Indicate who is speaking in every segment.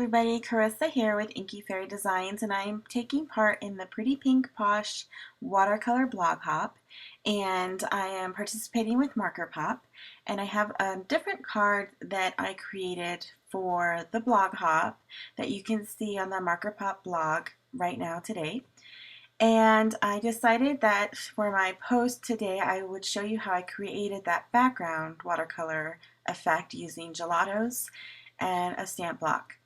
Speaker 1: everybody, Carissa here with Inky Fairy Designs, and I am taking part in the Pretty Pink Posh Watercolor Blog Hop, and I am participating with Marker Pop, and I have a different card that I created for the blog hop that you can see on the Marker Pop blog right now today. And I decided that for my post today I would show you how I created that background watercolor effect using gelatos and a stamp block.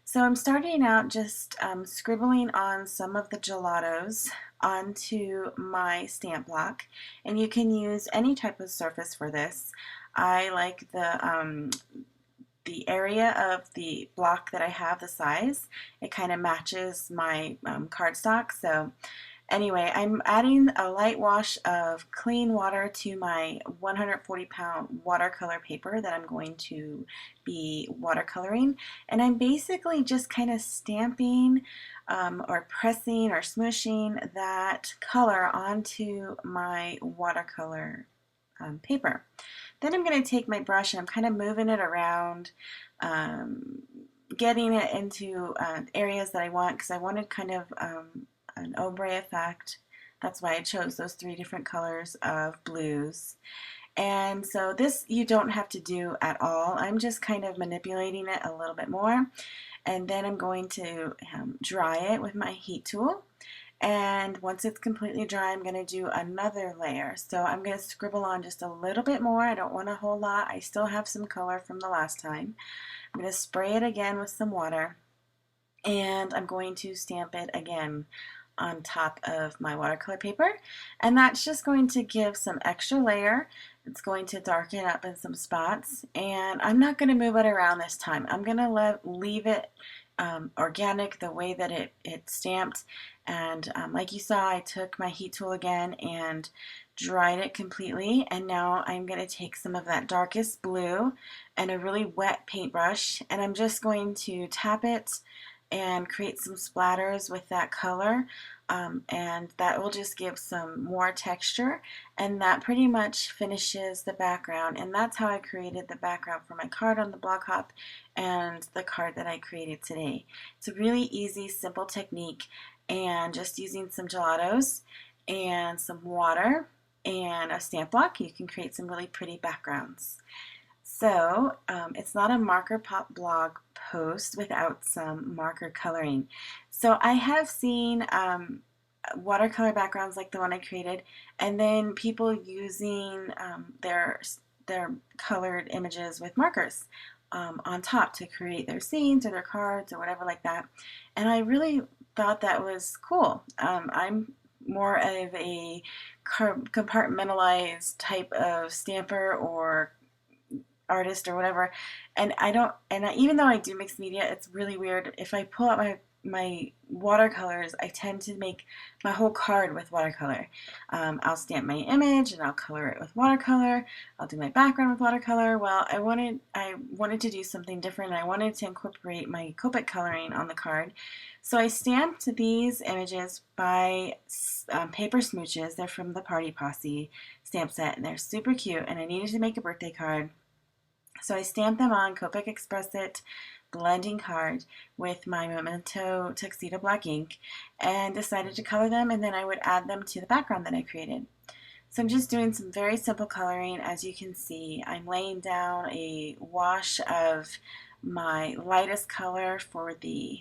Speaker 1: So I'm starting out just scribbling on some of the gelatos onto my stamp block, and you can use any type of surface for this. I like the area of the block that I have, the size. It kind of matches my cardstock. So anyway, I'm adding a light wash of clean water to my 140-pound watercolor paper that I'm going to be watercoloring. And I'm basically just kind of stamping or pressing or smooshing that color onto my watercolor paper. Then I'm going to take my brush and I'm kind of moving it around, getting it into areas that I want, because I wanted kind of an ombre effect. That's why I chose those three different colors of blues. And so this you don't have to do at all. I'm just kind of manipulating it a little bit more. And then I'm going to dry it with my heat tool. And once it's completely dry, I'm going to do another layer. So I'm going to scribble on just a little bit more. I don't want a whole lot. I still have some color from the last time. I'm going to spray it again with some water. And I'm going to stamp it again on top of my watercolor paper, and that's just going to give some extra layer. It's going to darken up in some spots, and I'm not going to move it around this time. I'm going to leave it organic the way that it stamped. And like you saw, I took my heat tool again and dried it completely, and now I'm going to take some of that darkest blue and a really wet paintbrush, and I'm just going to tap it and create some splatters with that color, and that will just give some more texture, and that pretty much finishes the background. And that's how I created the background for my card on the blog hop and the card that I created today. It's a really easy, simple technique, and just using some gelatos and some water and a stamp block, you can create some really pretty backgrounds. So it's not a Marker Pop blog post without some marker coloring. So I have seen watercolor backgrounds like the one I created, and then people using their colored images with markers on top to create their scenes or their cards or whatever like that. And I really thought that was cool. I'm more of a compartmentalized type of stamper or artist or whatever, and even though I do mixed media, it's really weird. If I pull out my watercolors, I tend to make my whole card with watercolor. I'll stamp my image and I'll color it with watercolor. I'll do my background with watercolor. Well, I wanted to do something different, and I wanted to incorporate my Copic coloring on the card. So I stamped these images by paper smooches. They're from the Party Posse stamp set, and they're super cute, and I needed to make a birthday card. So I stamped them on Copic Express It blending card with my Memento Tuxedo black ink, and decided to color them, and then I would add them to the background that I created. So I'm just doing some very simple coloring. As you can see, I'm laying down a wash of my lightest color for the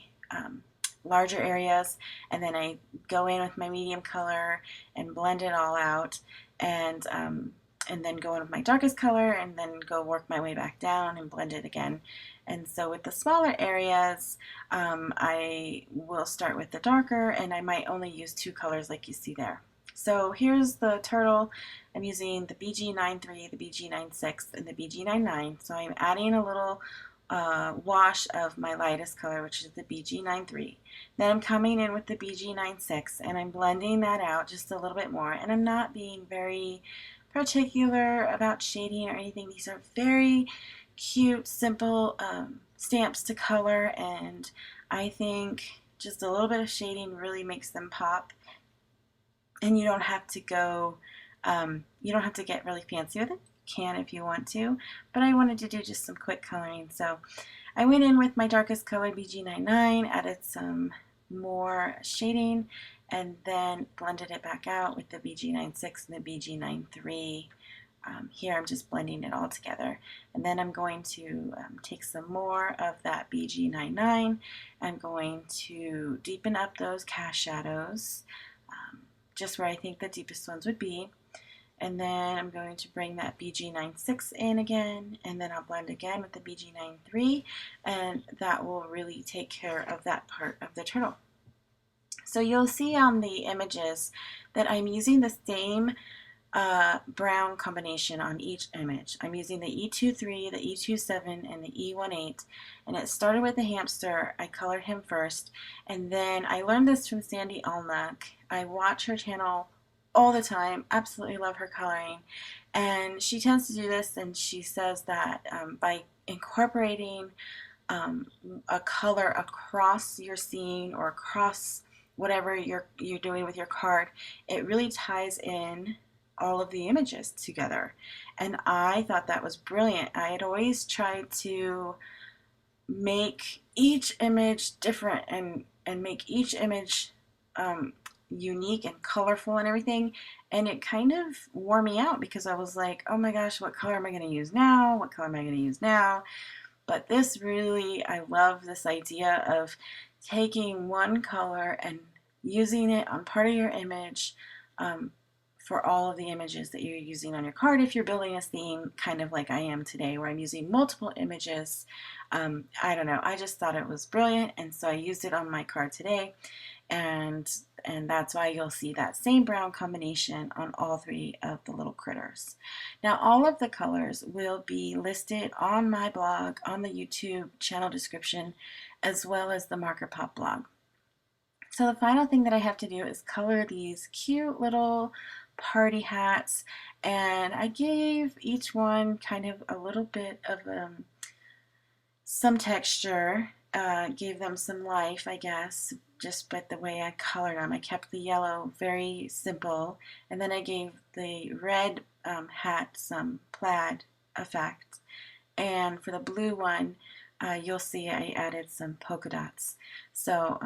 Speaker 1: larger areas, and then I go in with my medium color and blend it all out, and then go in with my darkest color, and then go work my way back down and blend it again. And so with the smaller areas, I will start with the darker, and I might only use two colors like you see there. So here's the turtle. I'm using the BG93, the BG96, and the BG99. So I'm adding a little wash of my lightest color, which is the BG93. Then I'm coming in with the BG96, and I'm blending that out just a little bit more, and I'm not being very particular about shading or anything. These are very cute, simple stamps to color, and I think just a little bit of shading really makes them pop. And you don't have to get really fancy with it. You can if you want to, but I wanted to do just some quick coloring. So I went in with my darkest color BG99, added some more shading, and then blended it back out with the BG96 and the BG93. Here I'm just blending it all together. And then I'm going to take some more of that BG99. I'm going to deepen up those cast shadows, just where I think the deepest ones would be. And then I'm going to bring that BG96 in again, and then I'll blend again with the BG93, and that will really take care of that part of the turtle. So you'll see on the images that I'm using the same brown combination on each image. I'm using the E23, the E27, and the E18, and it started with the hamster. I colored him first, and then I learned this from Sandy Alnuck. I watch her channel all the time, absolutely love her coloring, and she tends to do this, and she says that by incorporating a color across your scene or across whatever you're doing with your card, it really ties in all of the images together. And I thought that was brilliant. I had always tried to make each image different and make each image unique and colorful and everything, and it kind of wore me out because I was like, oh my gosh, what color am I going to use now? What color am I going to use now? But this really, I love this idea of taking one color and using it on part of your image for all of the images that you're using on your card. If you're building a theme, kind of like I am today, where I'm using multiple images, I don't know, I just thought it was brilliant, and so I used it on my card today, and that's why you'll see that same brown combination on all three of the little critters. Now all of the colors will be listed on my blog, on the YouTube channel description, as well as the Marker Pop blog. So the final thing that I have to do is color these cute little party hats, and I gave each one kind of a little bit of some texture, gave them some life, I guess, just by the way I colored them. I kept the yellow very simple, and then I gave the red hat some plaid effect, and for the blue one, you'll see I added some polka dots. So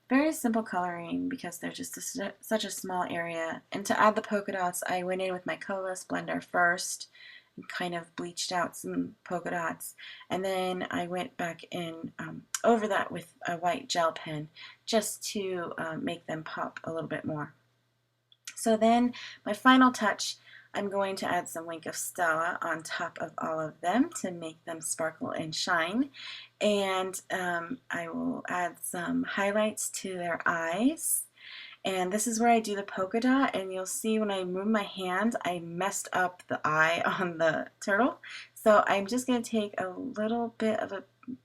Speaker 1: very simple coloring because they're just such a small area. And to add the polka dots, I went in with my colorless blender first and kind of bleached out some polka dots. And then I went back in over that with a white gel pen just to make them pop a little bit more. So then my final touch, I'm going to add some Wink of Stella on top of all of them to make them sparkle and shine. And I will add some highlights to their eyes. And this is where I do the polka dot, and you'll see when I move my hand, I messed up the eye on the turtle. So I'm just going to take a little bit of a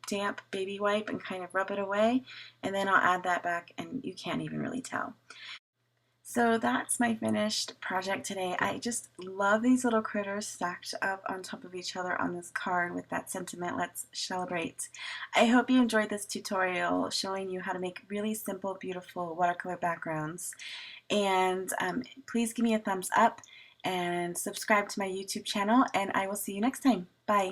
Speaker 1: damp baby wipe and kind of rub it away, and then I'll add that back, and you can't even really tell. So that's my finished project today. I just love these little critters stacked up on top of each other on this card with that sentiment, let's celebrate. I hope you enjoyed this tutorial showing you how to make really simple, beautiful watercolor backgrounds. And please give me a thumbs up and subscribe to my YouTube channel, and I will see you next time. Bye.